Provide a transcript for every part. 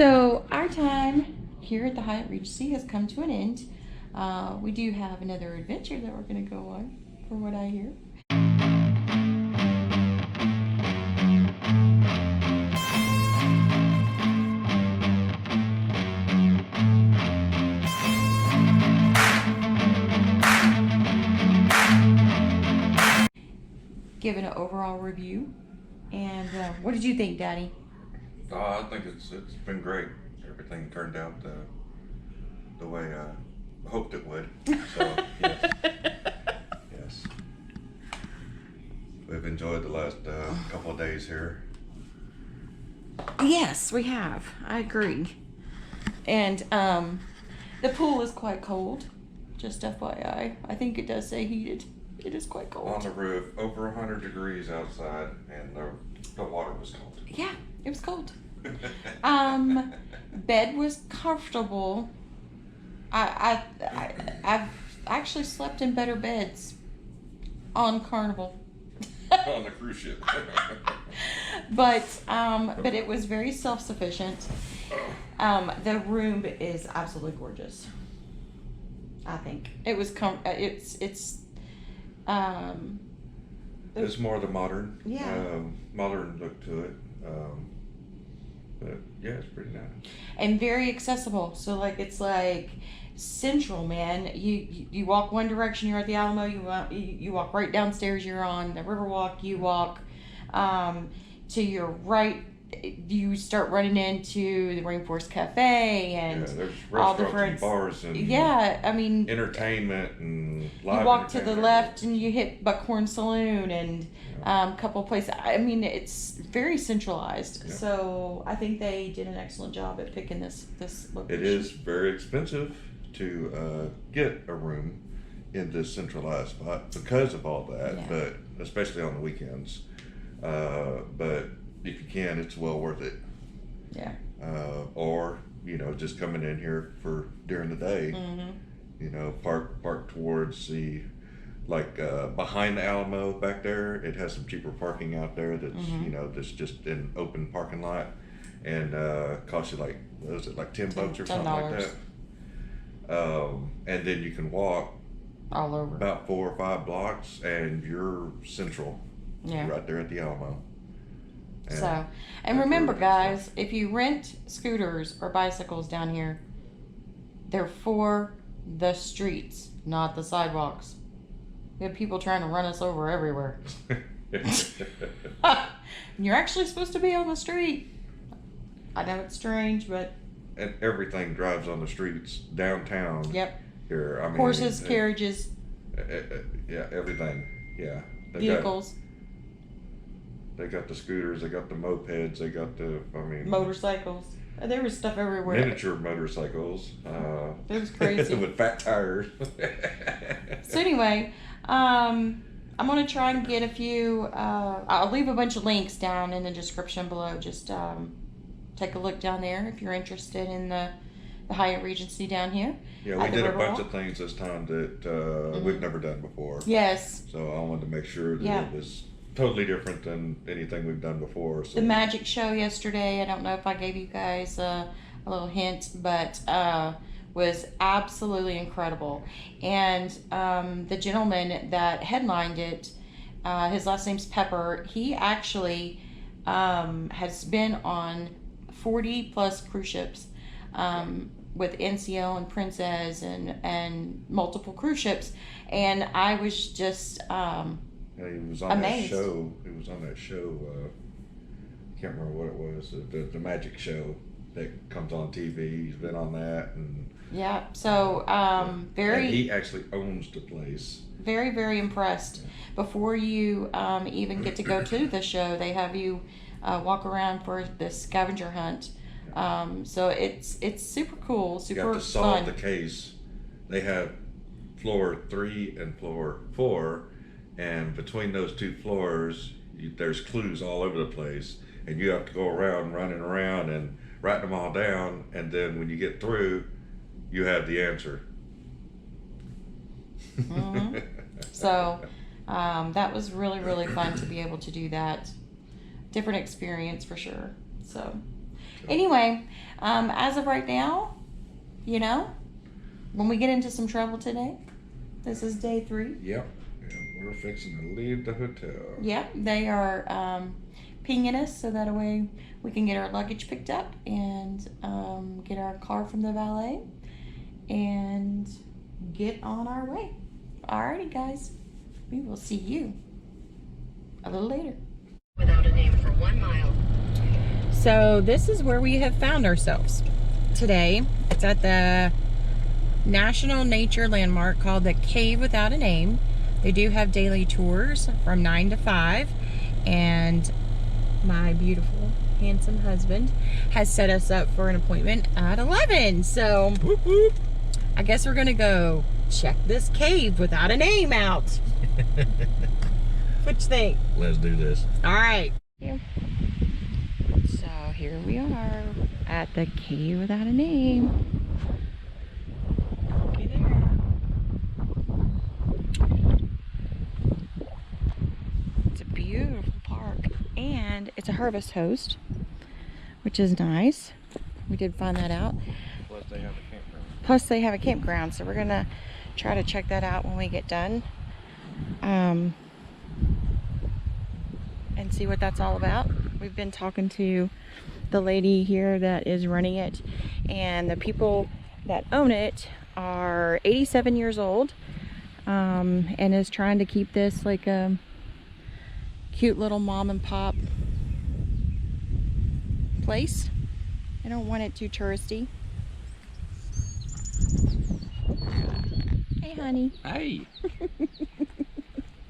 So our time here at the Hyatt Regency has come to an end. We do have another adventure that we're going to go on, from what I hear. Give it an overall review. And what did you think, Daddy? I think it's been great. Everything turned out the way I hoped it would. So yes, yes, we've enjoyed the last couple of days here. Yes, we have. I agree. And the pool is quite cold. Just FYI, I think it does say heated. It is quite cold. On the roof, over 100 degrees outside, and the water was cold. Yeah, it was cold. Bed was comfortable. I've actually slept in better beds on Carnival. On the cruise ship. but it was very self-sufficient. The room is absolutely gorgeous. I think it was it's more the modern, yeah, modern look to it. But yeah, it's pretty nice and very accessible. So like it's like central, man. You walk one direction, you're at the Alamo. You walk right downstairs, you're on the Riverwalk. You walk to your right, you start running into the Rainforest Cafe and there's all restaurants different and bars and I mean entertainment and live you walk to the entertainment. left and you hit Buckhorn Saloon and a couple places. I mean, it's very centralized. Yeah. So I think they did an excellent job at picking this location. It is very expensive to get a room in this centralized spot because of all that, Yeah. but especially on the weekends. But if you can, it's well worth it. Yeah. Or just coming in here for during the day. Mm-hmm. Park towards the behind the Alamo back there. It has some cheaper parking out there. That's Mm-hmm. that's just an open parking lot, and costs you like $10 or something like that. And then you can walk All over. about 4 or 5 blocks, and you're central. Yeah. Right there at the Alamo. And remember, guys, if you rent scooters or bicycles down here, they're for the streets, not the sidewalks. We have people trying to run us over everywhere. You're actually supposed to be on the street. I know it's strange, but... And everything drives on the streets downtown. Yep. Here, I mean, horses, carriages. Yeah, everything. Yeah. Vehicles. They got the scooters, they got the mopeds, they got motorcycles. There was stuff everywhere. Miniature motorcycles. It was crazy. With fat tires. So anyway, I'm going to try and get a few, I'll leave a bunch of links down in the description below. Just take a look down there if you're interested in the Hyatt Regency down here. Yeah, we did a bunch of things this time that we've never done before. Yes. So I wanted to make sure that it was totally different than anything we've done before. So. The magic show yesterday, I don't know if I gave you guys a little hint, but was absolutely incredible. And the gentleman that headlined it, his last name's Pepper, he actually has been on 40 plus cruise ships with NCO and Princess and multiple cruise ships. And I was just... Yeah, he was on amazed. that show. He was on that show. I can't remember what it was. The magic show that comes on TV. He's been on that, and so very. And he actually owns the place. Very, very impressed. Before you even get to go to the show, they have you walk around for this scavenger hunt. So it's super cool, super You got to solve fun. the case. They have floor 3 and floor 4. And between those 2 floors, there's clues all over the place, and you have to go around, running around, and writing them all down. And then when you get through, you have the answer. Mm-hmm. So that was really, really fun to be able to do that. Different experience for sure. So Anyway, as of right now, you know, when we get into some trouble today, this is day 3. Yep. And we're fixing to leave the hotel. Yep, they are pinging us so that way we can get our luggage picked up and get our car from the valet and get on our way. Alrighty, guys. We will see you a little later. Without a name for 1 mile. So this is where we have found ourselves today. It's at the National Nature Landmark called the Cave Without a Name. They do have daily tours from 9 to 5, and my beautiful, handsome husband has set us up for an appointment at 11. So whoop, whoop. I guess we're gonna go check this cave without a name out. What you think? Let's do this. All right. So here we are at the Cave Without a Name. Okay, there. It's a beautiful park, and it's a harvest host, which is nice. We did find that out. Plus they have a campground. Plus they have a campground, so we're gonna try to check that out when we get done. And see what that's all about. We've been talking to the lady here that is running it, and the people that own it are 87 years old, and is trying to keep this like a cute little mom and pop place. I don't want it too touristy. Hey honey. Hey.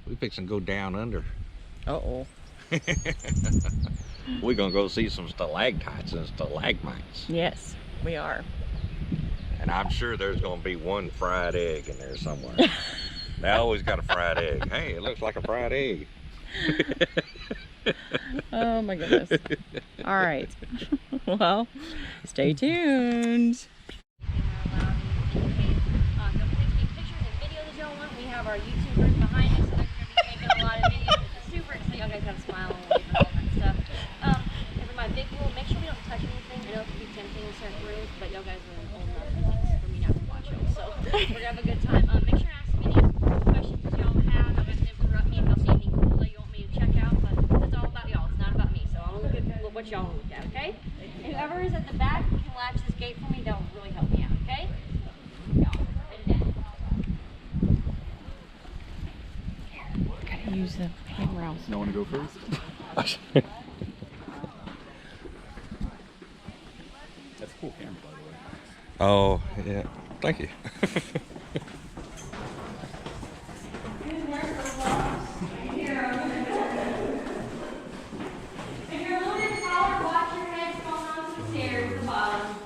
We fixing to go down under. Uh-oh. We're gonna go see some stalactites and stalagmites. Yes, we are. And I'm sure there's gonna be one fried egg in there somewhere. They always got a fried egg. Hey, it looks like a fried egg. Oh my goodness. All right. Well, stay tuned. We have our YouTubers behind us, so they're going to be making a lot of videos. It's super exciting. Y'all guys have a smile and wave and all that stuff. And for my big rule, make sure we don't touch anything. I know it can be tempting in certain rooms, but y'all guys are old enough for me not to watch them. So we're going to have a good time. Make sure to ask me any questions y'all have. I'm going to interrupt me if y'all see anything cool that you want me to check out. But it's all about y'all. It's not about me. So I'm going to look at what y'all want to look at, okay? And whoever is at the back can latch this gate for me. That'll really help me out, okay? Use the handrails. You want to go first? That's a cool camera, by the way. Oh, yeah. Thank you. If you're a little bit taller, watch your head fall down some stairs at the bottom.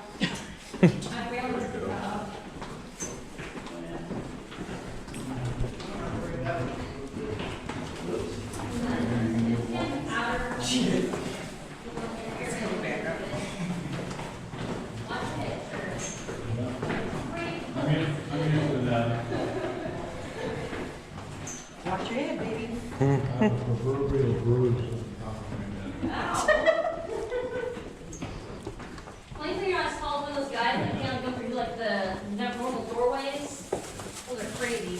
Watch your head, baby. Proverbial bruise. Only thing you're not as tall as those guys that can't go through like the normal doorways. Those are crazy.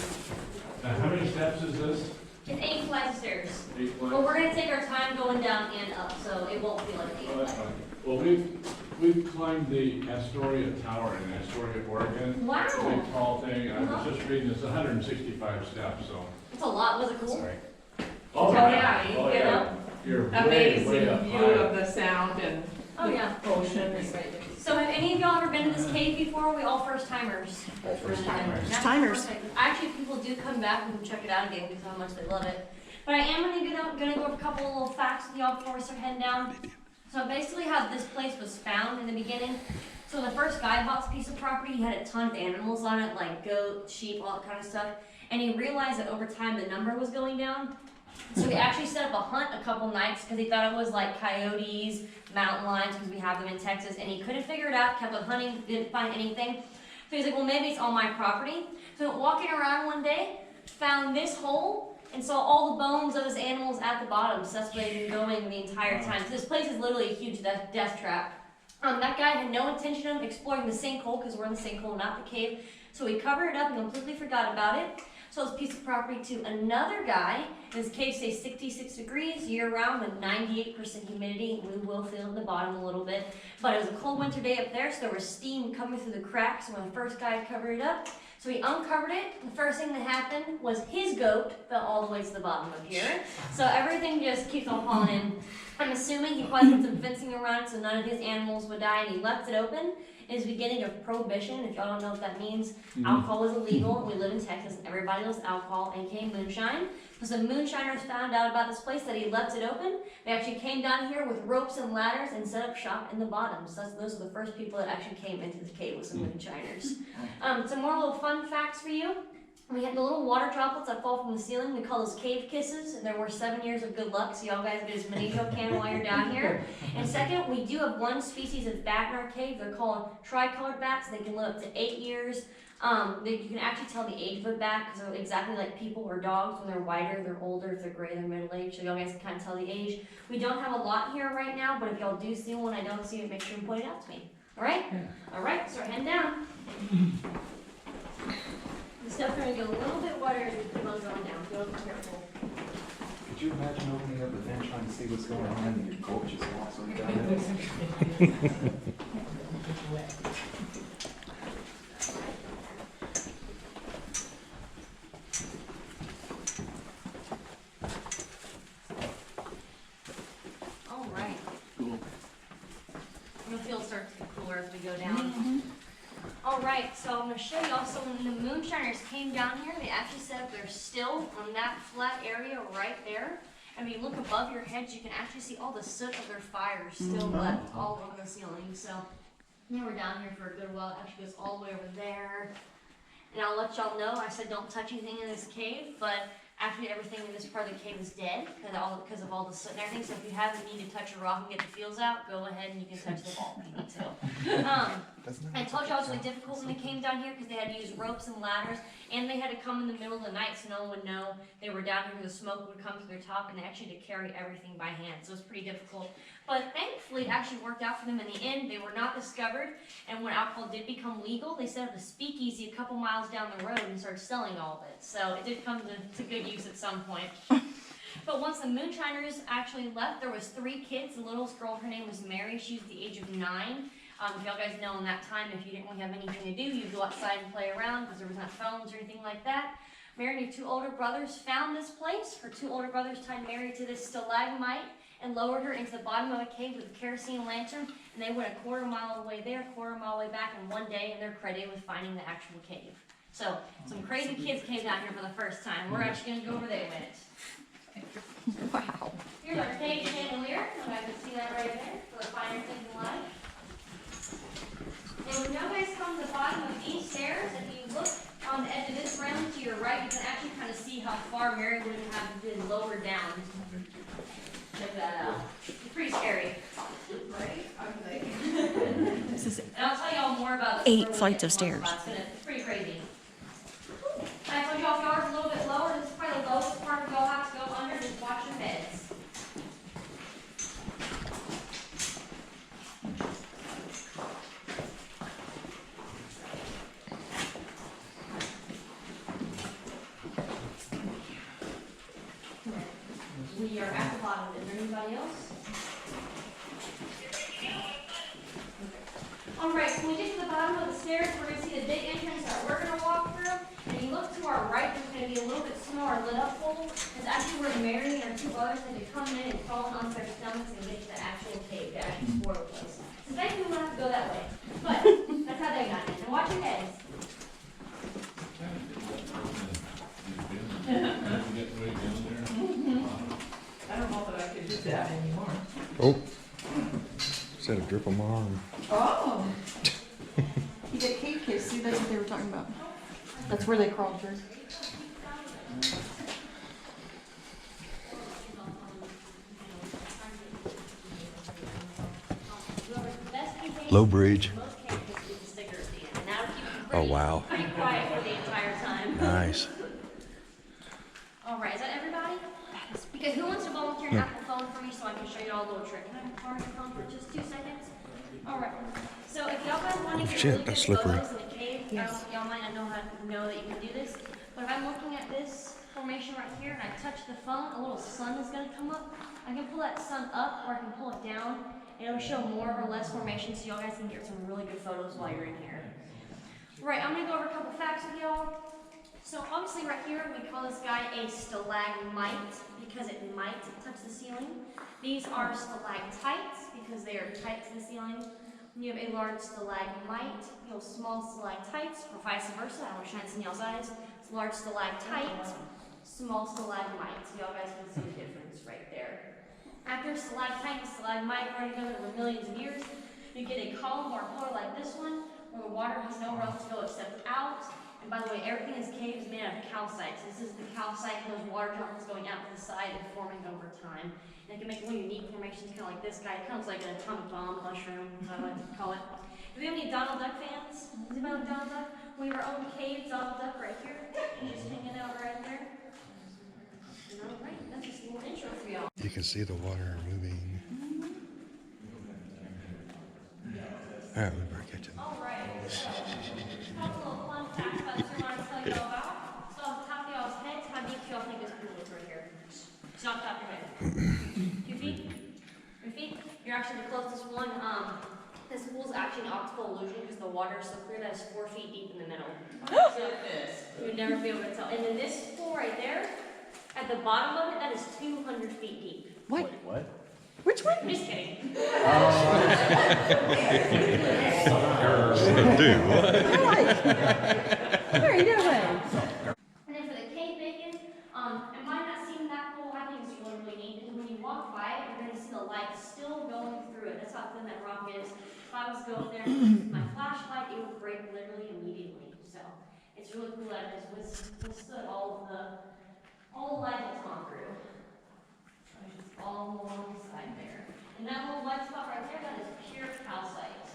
How many steps is this? It's 8 flights of stairs. 8 flights? But we're gonna take our time going down and up, so it won't feel like 8 Oh, that's flights. fine. Well, we've climbed the Astoria Tower in Astoria, Oregon. Wow. It's a big tall thing. I was just reading, it's 165 steps, so. It's a lot. Was it cool? Sorry. Oh, yeah, you Oh, get yeah. You're way, amazing way up view high. of the sound and Oh yeah. the ocean. So have any of y'all ever been to this cave before? We all first timers. All first timers. That's Timers. perfect. Actually, people do come back and check it out again because how much they love it. But I am gonna go over a couple of little facts with y'all before we start heading down. So basically how this place was found in the beginning. So when the first guy bought this piece of property, he had a ton of animals on it, like goat, sheep, all that kind of stuff. And he realized that over time the number was going down. So he actually set up a hunt a couple nights because he thought it was like coyotes, mountain lions, because we have them in Texas. And he couldn't figure it out, kept on hunting, didn't find anything. So he's like, well, maybe it's on my property. So walking around one day, found this hole and saw all the bones of his animals at the bottom. So that's where they've been going the entire time. So this place is literally a huge death trap. That guy had no intention of exploring the sinkhole because we're in the sinkhole, not the cave. So he covered it up and completely forgot about it. Sold his piece of property to another guy. His cave stays 66 degrees year round with 98% humidity. We will feel the bottom a little bit. But it was a cold winter day up there, so there was steam coming through the cracks when the first guy covered it up. So he uncovered it. The first thing that happened was his goat fell all the way to the bottom of here. So everything just keeps on falling in. I'm assuming he probably put some fencing around it so none of his animals would die, and he left it open. It is the beginning of prohibition. If y'all don't know what that means, alcohol is illegal, and we live in Texas, and everybody knows alcohol, aka moonshine. Because the moonshiners found out about this place that he left it open, they actually came down here with ropes and ladders and set up shop in the bottom. So those are the first people that actually came into the cave with some moonshiners. Some more little fun facts for you. We had the little water droplets that fall from the ceiling. We call those cave kisses, and there were 7 years of good luck, so y'all guys get as many as y'all can while you're down here. And second, we do have one species of bat in our cave. They're called tricolored bats. They can live up to 8 years. You can actually tell the age of a bat because they're exactly like people or dogs. When they're whiter, they're older. If they're gray, they're middle-aged. So y'all guys can kind of tell the age. We don't have a lot here right now, but if y'all do see one, I don't see it, make sure you point it out to me. All right? All right, start heading down. The stuff's going to get a little bit wetter as we keep on going down. Be careful. Could you imagine opening up a vent trying to see what's going on and your goat just walks on down there? All right. Cool. The field starts to get cooler as we go down. All right, so I'm going to show y'all. So when the moonshiners came down here, they actually set up their still on that flat area right there. And when you look above your heads, you can actually see all the soot of their fires still left all over the ceiling. So they were down here for a good while. It actually goes all the way over there. And I'll let y'all know, I said don't touch anything in this cave, but actually everything in this part of the cave is dead because of all the soot and everything. So if you haven't need to touch a rock and get the feels out, go ahead and you can touch the ball if you need to. I told y'all it was really difficult when they came down here because they had to use ropes and ladders, and they had to come in the middle of the night so no one would know they were down here because the smoke would come to their top, and they actually had to carry everything by hand. So it was pretty difficult. But thankfully, it actually worked out for them in the end. They were not discovered, and when alcohol did become legal, they set up a speakeasy a couple miles down the road and started selling all of it. So it did come to good use at some point. But once the moonshiners actually left, there was 3 kids. The littlest girl, her name was Mary. She was the age of 9. If y'all guys know in that time, if you didn't really have anything to do, you'd go outside and play around because there was not phones or anything like that. Mary and her 2 older brothers found this place. Her 2 older brothers tied Mary to this stalagmite and lowered her into the bottom of a cave with a kerosene lantern, and they went a quarter mile away there, a quarter mile away back in one day, and they're credited with finding the actual cave. So some crazy kids came down here for the first time. We're actually going to go over there with it. Wow. Here's our cave chandelier. You guys can see that right there for the finer things in life. And when you guys come to the bottom of these stairs, if you look on the edge of this round to your right, you can actually kind of see how far Mary would have been lowered down. Check that out. It's pretty scary. Right? This is And I'll tell y'all more about this. 8 flights of stairs. It's pretty crazy. I told y'all if y'all are a little bit lower, this is probably the lowest part y'all have to go under, just watch your heads. We are at the bottom. Is there anybody else? Alright, so when we get to the bottom of the stairs, we're going to see the big entrance that we're going to walk through. And you look to our right, there's going to be a little bit smaller lit up hole. It's actually where Mary and her 2 brothers had to come in and crawl onto their stomachs and get to the actual cave, the actual explore the place. So thankfully we don't have to go that way. But that's how they got in. And watch your heads. I don't know that I could do that anymore. Oh, said a drip on my arm. Oh. You get cave kiss. See, that's what they were talking about. That's where they crawled through. Low bridge. Oh, wow. Pretty quiet for the entire time. Nice. All right, is that everybody? Because who wants to volunteer an Apple phone for me so I can show you all a little trick? Can I borrow your phone for just 2 seconds? All right. these shit, really that's good slippery. photos in the cave. Y'all might not know that you can do this, but if I'm looking at this formation right here and I touch the phone, a little sun is going to come up. I can pull that sun up or I can pull it down, and it'll show more or less formation, so y'all guys can get some really good photos while you're in here. Right, I'm going to go over a couple facts with y'all. So obviously right here, we call this guy a stalagmite because it might touch the ceiling. These are stalactites because they are tight to the ceiling. When you have a large stalagmite, you have small stalactites, or vice versa. I don't shine in y'all's eyes. It's large stalactite, small stalagmite. So y'all guys can see the difference right there. After stalactite and stalagmite growing together over millions of years, you get a column or a pillar like this one, where the water has nowhere else to go except out. And by the way, everything in this cave is made out of calcite. So this is the calcite and those water droplets going out to the side and forming over time. And it can make really unique formations, kind of like this guy. It comes like an atomic bomb mushroom, as I like to call it. Do we have any Donald Duck fans? Does anybody like Donald Duck? We have our own cave, Donald Duck, right here. He's just hanging out right there. All right, that's just a little intro for y'all. You can see the water moving. All right, we better catch it. All right. So, a couple of fun facts about this I want to tell you all about. So, off the top of y'all's heads, how deep do y'all think this pool is right here? It's not top of your head. 2 feet? 3 feet? You're actually the closest one. This pool is actually an optical illusion because the water is so clear that it's 4 feet deep in the middle. So, you would never be able to tell. And then this pool right there, at the bottom of it, that is 200 feet deep. Wait, what? Which one? I'm just kidding. Dude, What are you doing? And then for the cave bacon, it might not seem that cool. I think it's really, really neat. Because when you walk by it, you're going to see the light still going through it. That's how thin that rock is. If I was to go up there and use my flashlight, it would break literally immediately. So it's really cool that it has withstood all the light that's gone through. So it's just all along the side there. And that little white spot right there, that is pure calcite.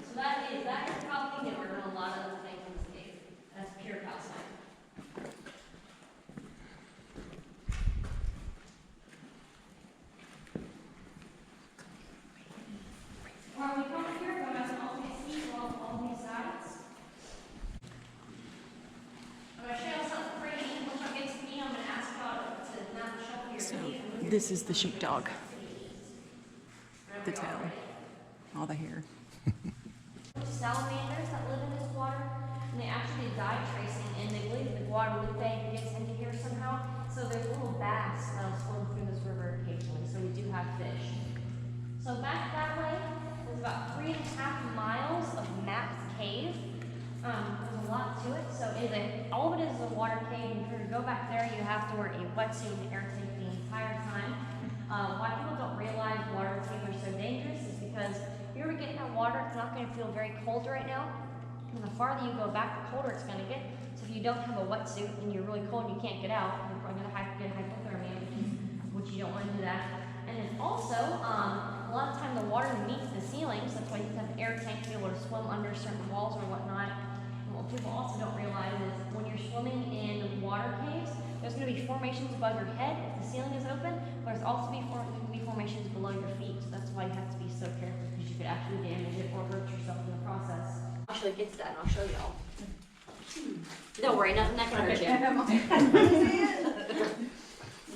So that is probably newer than a lot of other things in this cave. That's pure calcite. When we come up here, go down to alternate seats along all these sides. I'm going to show you something pretty neat. Once I get to me, I'm going to ask y'all to mount the shelf here. So, this is the sheepdog. The tail. All the hair. Salamanders that live in this water, and they actually dye tracing, and they believe the Guadalupe gets into here somehow. So there's little bass that'll swim through this river occasionally. So we do have fish. So back that way, there's about 3.5 miles of mapped cave. There's a lot to it. So all of it is a water cave. And to go back there, you have to wear a wetsuit and air tank the entire time. Why people don't realize water caves are so dangerous is because if you ever get in that water, it's not going to feel very cold right now. And the farther you go back, the colder it's going to get. So if you don't have a wetsuit and you're really cold and you can't get out, you're probably going to get hypothermia, which you don't want to do that. And then also, a lot of time the water meets the ceilings. That's why you have an air tank to be able to swim under certain walls or whatnot. And what people also don't realize is when you're swimming in water caves, there's going to be formations above your head if the ceiling is open, but there's also going to be formations below your feet. So that's why you have to be so careful because you could actually damage it or hurt yourself in the process. I'll actually get to that and I'll show y'all. Don't worry, nothing that can hurt you.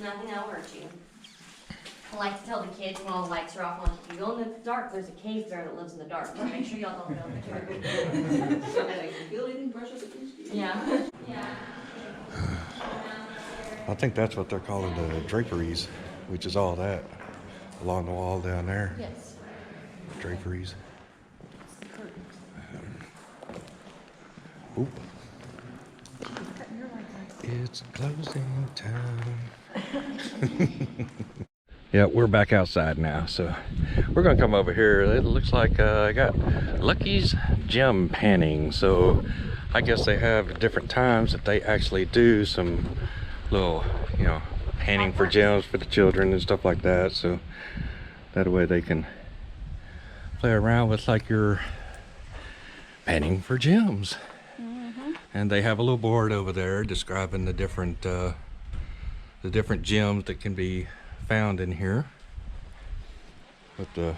Nothing that'll hurt you. I like to tell the kids when all the lights are off, if you go in the dark, there's a cave bear that lives in the dark. So make sure y'all don't go in the dark. Yeah. Yeah. I think that's what they're calling the draperies, which is all that along the wall down there. Yes. Draperies. Oop. It's closing time. Yeah, we're back outside now, so we're gonna come over here. It looks like I got Lucky's Gem Panning, so I guess they have different times that they actually do some little, panning for gems for the children and stuff like that, so that way they can play around with like your panning for gems. And they have a little board over there describing the different gems that can be found in here with the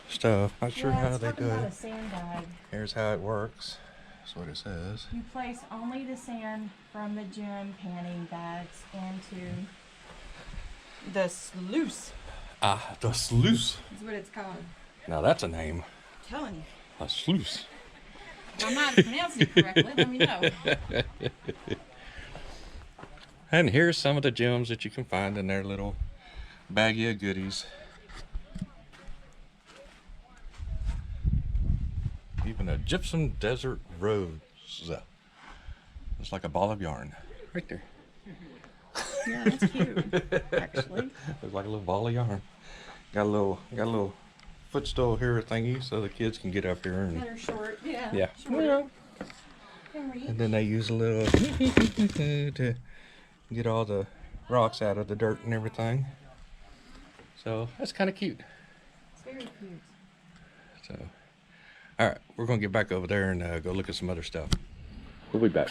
stuff. Not sure Yeah, how it's they talking do about a it. sandbag. Here's how it works. That's what it says. You place only the sand from the gym panning bags into the sluice. Ah, the sluice. That's what it's called. Now that's a name. I'm telling you. A sluice. If I'm not pronouncing it correctly, let me know. And here's some of the gems that you can find in their little baggie of goodies. Even a gypsum desert rose. It's like a ball of yarn. Right there. Yeah, that's cute, actually. It's like a little ball of yarn. Got a little footstool here thingy so the kids can get up here and That are short. Yeah. yeah. Short. And then they use a little to get all the rocks out of the dirt and everything. So that's kind of cute. It's very cute. So, all right, we're gonna get back over there and go look at some other stuff. We'll be back.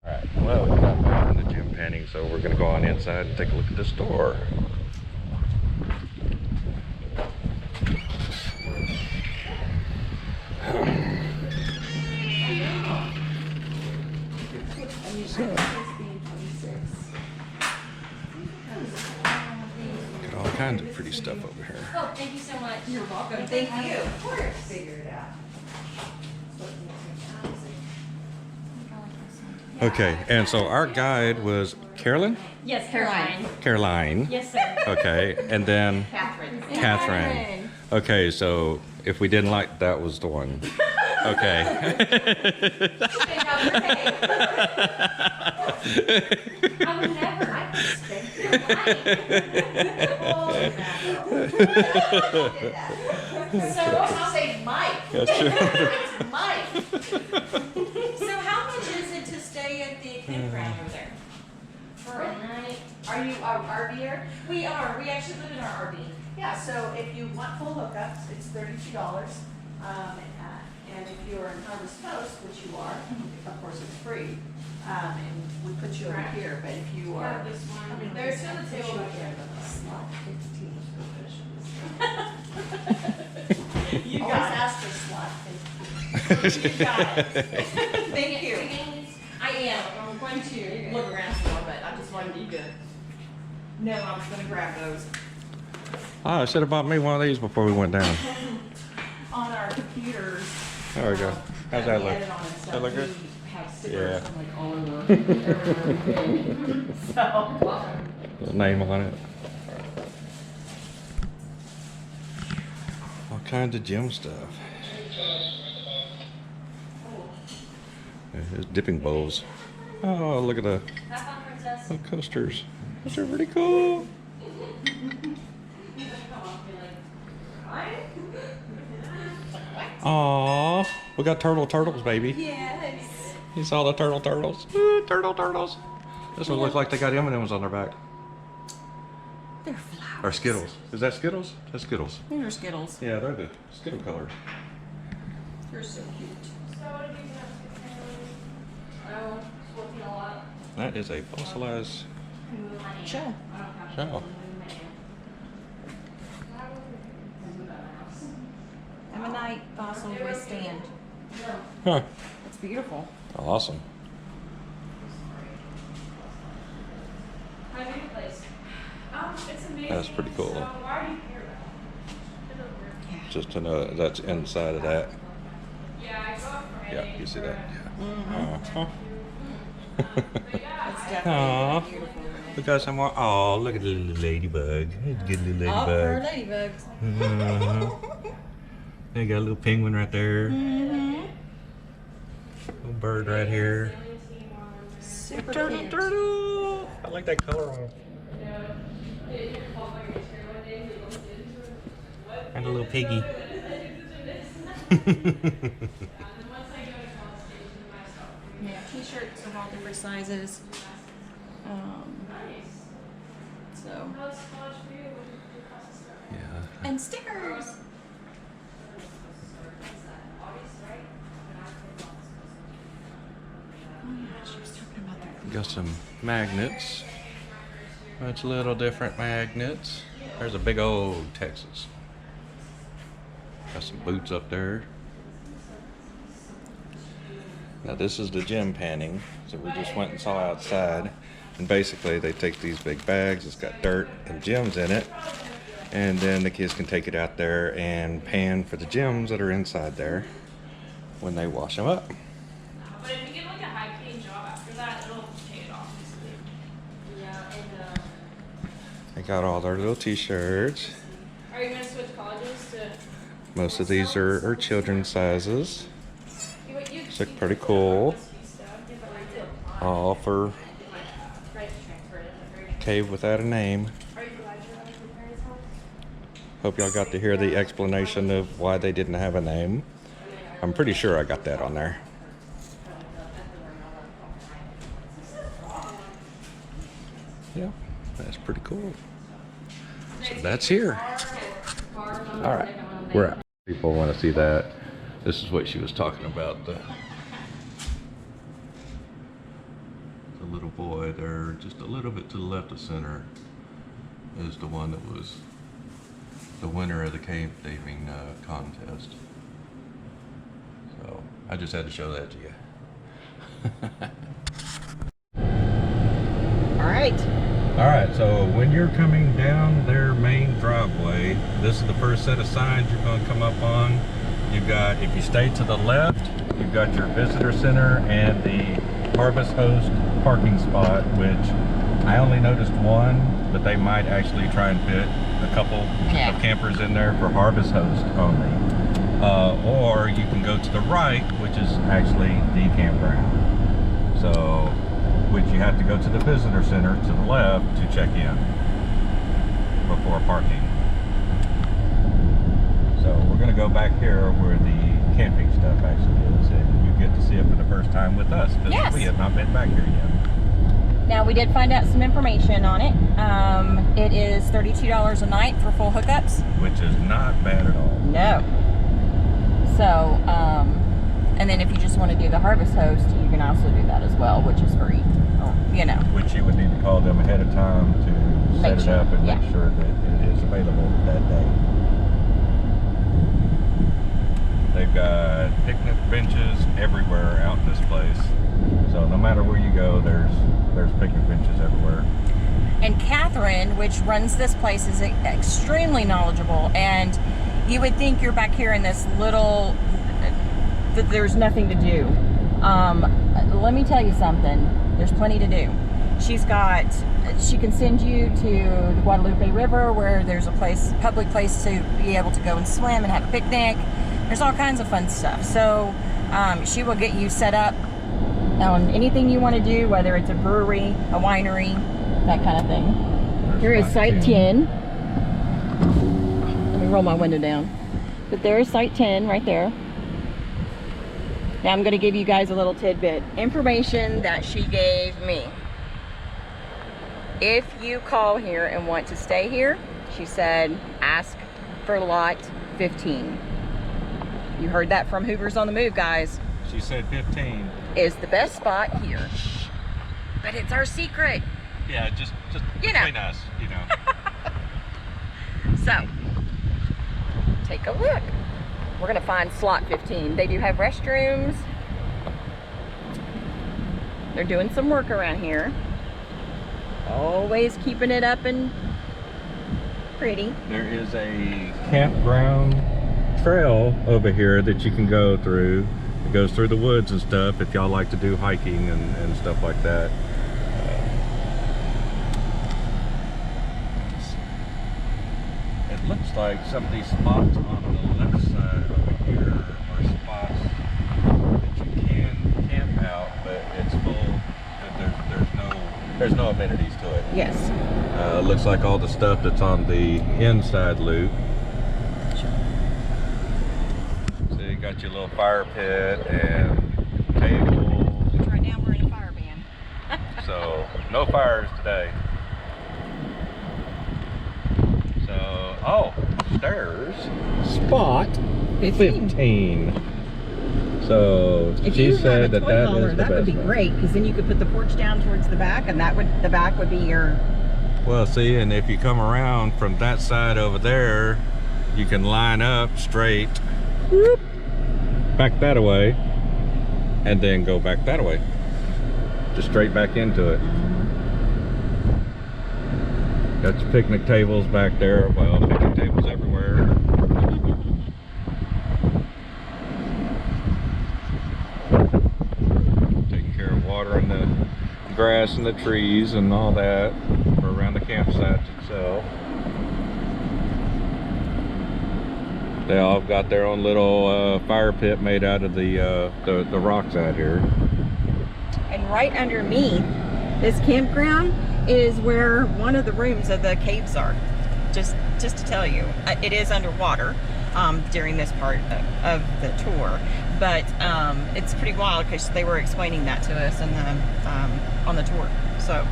All right, well, we got back from the gym panning, so we're gonna go on inside and take a look at the store. Got all kinds of pretty stuff over here. Oh, thank you so much. You're welcome. Thank you. Of course. Figure it out. Okay, and so our guide was Carolyn? Yes, Caroline. Caroline. Yes, sir. Okay, and then Catherine. Catherine. Okay, so if we didn't like, that was the one. Okay. I would never. I could spend your money. So I'll say Mike. That's true. It's Mike. So how much is it to stay at the campground over there? For a night. Are you our RVer? We are. We actually live in our RV. Yeah, so if you want full hookups, it's $32. And if you're in Hoovers Coast, which you are, of course it's free. And we put you over here, but if you are. This one. I mean, There's still the table up there. Slot 15 for You Always got ask for slot 15. it. You got it. Thank you. Games. I am. I'm going to look around for but I just wanted you to know I was going to grab those. Oh, I should have bought me one of these before we went down. On our computers. There we go. How's that we look? edit on and stuff, That look good? we have stickers Yeah. like all over. everywhere. So. The name on it. All kinds of gym stuff. There's dipping bowls. Oh, look at the Have fun, princess. coasters. Those are pretty cool. Aww, we got turtles, baby. Yes. You saw the turtles? Ooh, turtles. This one looks like they got M&Ms on their back. They're flowers. Or Skittles. Is that Skittles? That's Skittles. These are Skittles. Yeah, they're the Skittle colors. They're so cute. So what did you have? Oh, 14 a lot. That is a fossilized Show. shell. Ammonite fossil with stand. Huh. It's beautiful. Awesome. How's your place? It's amazing. That's pretty cool. So why do you care about it? Just to know that's inside of that. Yeah, I go up for Yeah, headaches. you see that? Yeah. Uh-huh. But yeah, It's I- definitely Aw. beautiful. We got some more. Oh, look at the little ladybug. Good little Oh, for ladybug. ladybugs. Uh-huh. They got a little penguin right there. Mm-hmm. Little bird right here. Super Turtle, cute. turtle. I like that color on it. And a little piggy. Yeah, t-shirts of all different sizes. So, Yeah. and stickers. Oh yeah, she was talking about that. Got some magnets. That's little different magnets. There's a big old Texas. Got some boots up there. Now this is the gym panning. So we just went and saw outside. And basically they take these big bags, it's got dirt and gyms in it. And then the kids can take it out there and pan for the gyms that are inside there when they wash them up. But if you get like a high-paying job after that, it'll pay it off. Yeah, and They got all their little t-shirts. Are you gonna switch colleges to? Most of these are children's sizes. You Look pretty cool. stuff. All for Cave Without a Name. Are you glad you're out of your parents' house? Hope y'all got to hear the explanation of why they didn't have a name. I'm pretty sure I got that on there. Yeah, that's pretty cool. So that's here. All right, we're out. People want to see that. This is what she was talking about. The little boy there, just a little bit to the left of center, is the one that was the winner of the cave diving contest. So I just had to show that to you. All right, so when you're coming down their main driveway, this is the first set of signs you're going to come up on. You've got, if you stay to the left, you've got your visitor center and the Harvest Host parking spot, which I only noticed one, but they might actually try and fit a couple of campers in there for Harvest Host only. Or you can go to the right, which is actually the campground. So, which you have to go to the visitor center to the left to check in before parking. So we're going to go back here where the camping stuff actually is, and you get to see it for the first time with us, because we have not been back here yet. Now we did find out some information on it. It is $32 a night for full hookups. Which is not bad at all. No. So, and then if you just want to do the Harvest Host, you can also do that as well, which is free. You know. Which you would need to call them ahead of time to set it up and make sure that it is available that day. They've got picnic benches everywhere out in this place. So no matter where you go, there's picnic benches everywhere. And Catherine, which runs this place, is extremely knowledgeable, and you would think you're back here in this little, that there's nothing to do. Let me tell you something. There's plenty to do. She can send you to the Guadalupe River, where there's a public place to be able to go and swim and have a picnic. There's all kinds of fun stuff. So she will get you set up on anything you want to do, whether it's a brewery, a winery, that kind of thing. Here is Site 10. Let me roll my window down. But there is Site 10 right there. Now I'm going to give you guys a little tidbit. Information that she gave me. If you call here and want to stay here, she said, ask for lot 15. You heard that from Hoovers on the Move, guys. She said 15 is the best spot here. But it's our secret. Yeah, just between us, you know. So, take a look. We're gonna find slot 15. They do have restrooms. They're doing some work around here. Always keeping it up and pretty. There is a campground trail over here that you can go through. It goes through the woods and stuff if y'all like to do hiking and stuff like that. It looks like some of these spots on the left side over here are spots that you can camp out, but it's full. There's no amenities to it. Yes. It looks like all the stuff that's on the inside loop. So you got your little fire pit and tables. Which right now we're in a fire ban. So no fires today. So, stairs. Spot 15. So if she you said had a that hauler, is the that would best be one. great, because then you could put the porch down towards the back, and the back would be your. Well, see, and if you come around from that side over there, you can line up straight, whoop, back that way, and then go back that way. Just straight back into it. Got your picnic tables back there. Well, picnic tables everywhere. Taking care of watering the grass and the trees and all that for around the campsite itself. They all got their own little fire pit made out of the rocks out here. And right underneath this campground is where one of the rooms of the caves are. Just to tell you, it is underwater during this part of the tour, but it's pretty wild because they were explaining that to us in the on the tour. So.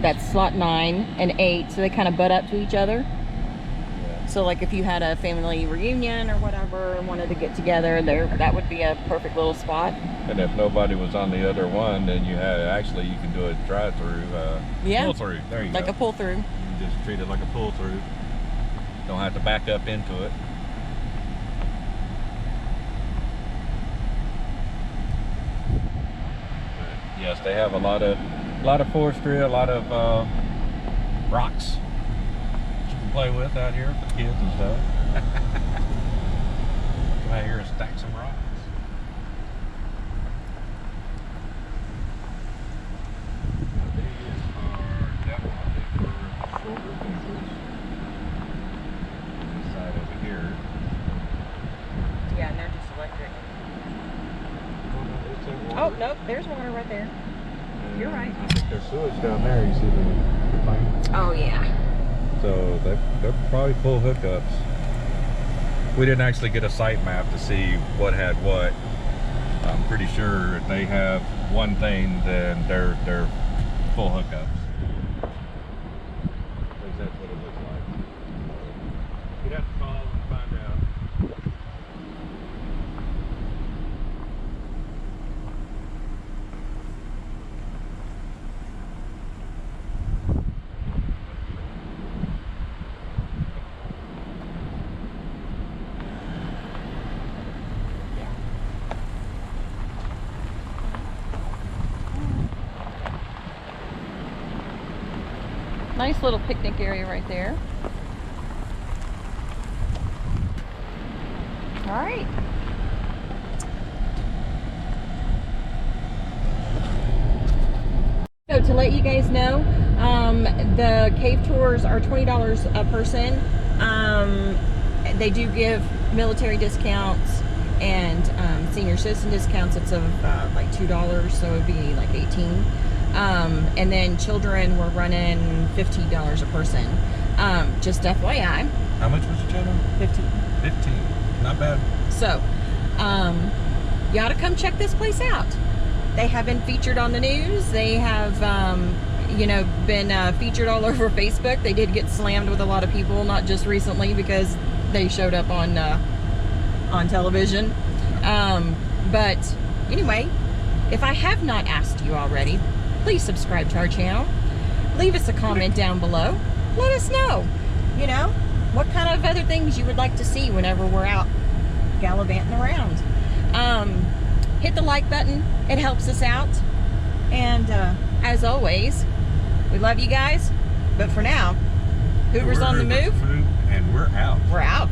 That's slot 9 and 8, so they kind of butt up to each other. Yeah. So like if you had a family reunion or whatever and wanted to get together there, that would be a perfect little spot. And if nobody was on the other one, then you had, actually you can do a drive-through, yeah, pull through. There you like go. a pull through. You can just treat it like a pull through. Don't have to back up into it. But yes, they have a lot of forestry, a lot of rocks that you can play with out here for kids and stuff. Come out here and stack some rocks. These are definitely for shoulder campers. This side over here. Yeah, and they're just electric. Oh, nope, there's water right there. You're right. I think there's sewage down there. You see the pipe? Oh, yeah. So they're probably full hookups. We didn't actually get a site map to see what had what. I'm pretty sure if they have one thing, then they're full hookups. At least that's what it looks like. You'd have to call and find out. Nice little picnic area right there. All right. So to let you guys know, the cave tours are $20 a person. They do give military discounts and senior citizen discounts. It's of like $2, so it'd be like $18. And then children were running $15 a person. Just FYI. How much was your children? 15. 15. Not bad. So, you ought to come check this place out. They have been featured on the news. They have, you know, been featured all over Facebook. They did get slammed with a lot of people, not just recently because they showed up on television. But anyway, if I have not asked you already, please subscribe to our channel. Leave us a comment down below. Let us know, you know, what kind of other things you would like to see whenever we're out gallivanting around. Hit the like button. It helps us out. And as always, we love you guys. But for now, Hoovers on the move. And we're out. We're out.